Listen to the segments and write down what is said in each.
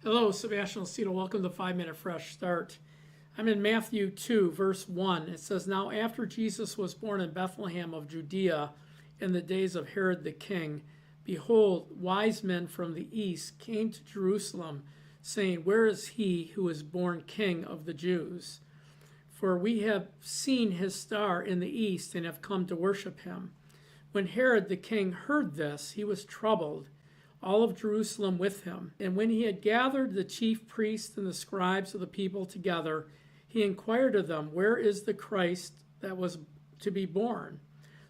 Hello, Sebastian Lucido. Welcome to 5-Minute Fresh Start. I'm in Matthew 2, verse 1. It says, "Now after Jesus was born in Bethlehem of Judea in the days of Herod the king, behold, wise men from the east came to Jerusalem, saying, Where is he who is born King of the Jews? For we have seen his star in the east and have come to worship him. When Herod the king heard this, he was troubled, all of Jerusalem with him. And when he had gathered the chief priests and the scribes of the people together, he inquired of them, Where is the Christ that was to be born?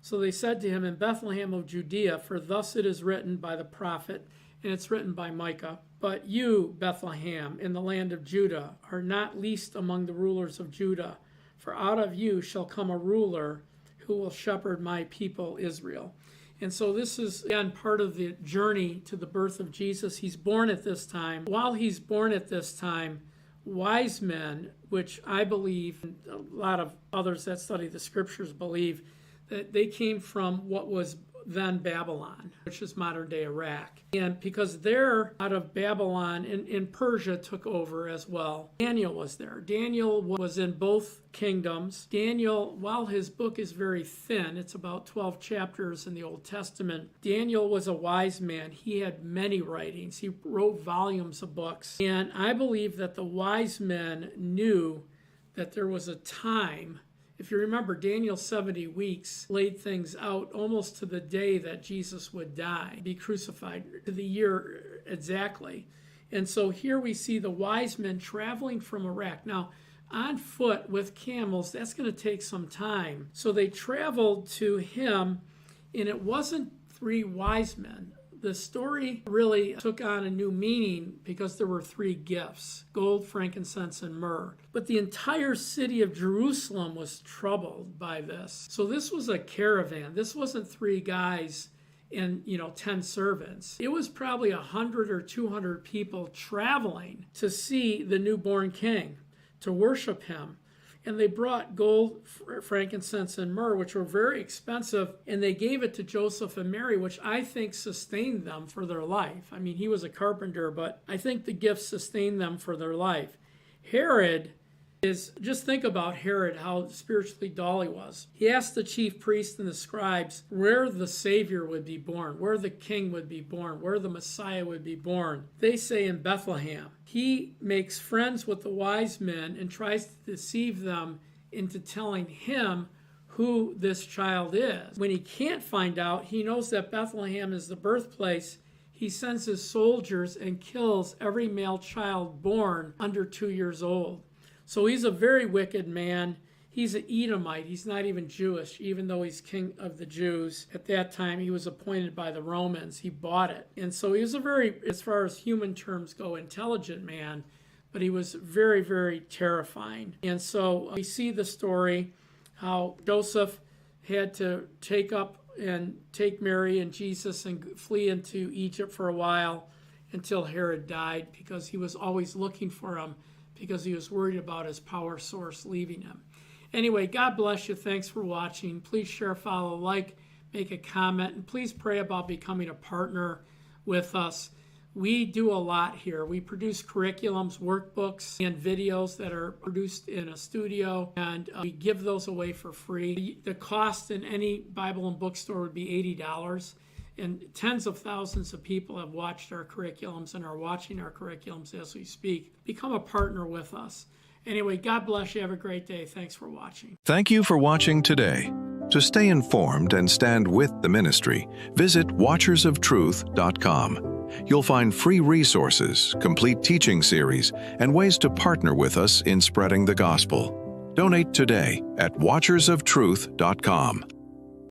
So they said to him, In Bethlehem of Judea, for thus it is written by the prophet, and it's written by Micah, But you, Bethlehem, in the land of Judah, are not least among the rulers of Judah, for out of you shall come a ruler who will shepherd my people Israel." And so this is, again, part of the journey to the birth of Jesus. He's born at this time. While he's born at this time, wise men, which I believe, and a lot of others that study the scriptures believe, that they came from what was then Babylon, which is modern-day Iraq. And because they're out of Babylon, and Persia took over as well. Daniel was there. Daniel was in both kingdoms. Daniel, while his book is very thin, it's about 12 chapters in the Old Testament, Daniel was a wise man. He had many writings. He wrote volumes of books. And I believe that the wise men knew that there was a time. If you remember, Daniel's 70 weeks laid things out almost to the day that Jesus would die, be crucified, to the year exactly. And so here we see the wise men traveling from Iraq. Now, on foot with camels, that's going to take some time. So they traveled to him, and it wasn't three wise men. The story really took on a new meaning because there were three gifts: gold, frankincense, and myrrh. But the entire city of Jerusalem was troubled by this. So this was a caravan. This wasn't three guys and 10 servants. It was probably 100 or 200 people traveling to see the newborn king, to worship him. And they brought gold, frankincense, and myrrh, which were very expensive, and they gave it to Joseph and Mary, which I think sustained them for their life. I mean, he was a carpenter, but I think the gifts sustained them for their life. Herod just think about Herod, how spiritually dull he was. He asked the chief priests and the scribes where the Savior would be born, where the King would be born, where the Messiah would be born. They say in Bethlehem. He makes friends with the wise men and tries to deceive them into telling him who this child is. When he can't find out, he knows that Bethlehem is the birthplace. He sends his soldiers and kills every male child born under 2 years old. So he's a very wicked man. He's an Edomite. He's not even Jewish, even though he's king of the Jews. At that time, he was appointed by the Romans. He bought it. And so he was a very, as far as human terms go, intelligent man, but he was very, very terrifying. And so we see the story, how Joseph had to take Mary and Jesus and flee into Egypt for a while until Herod died, because he was always looking for him, because he was worried about his power source leaving him. Anyway, God bless you. Thanks for watching. Please share, follow, like, make a comment, and please pray about becoming a partner with us. We do a lot here. We produce curriculums, workbooks, and videos that are produced in a studio, and we give those away for free. The cost in any Bible and bookstore would be $80. And tens of thousands of people have watched our curriculums and are watching our curriculums as we speak. Become a partner with us. Anyway, God bless you. Have a great day. Thanks for watching. Thank you for watching today. To stay informed and stand with the ministry, visit watchersoftruth.com. You'll find free resources, complete teaching series, and ways to partner with us in spreading the gospel. Donate today at watchersoftruth.com.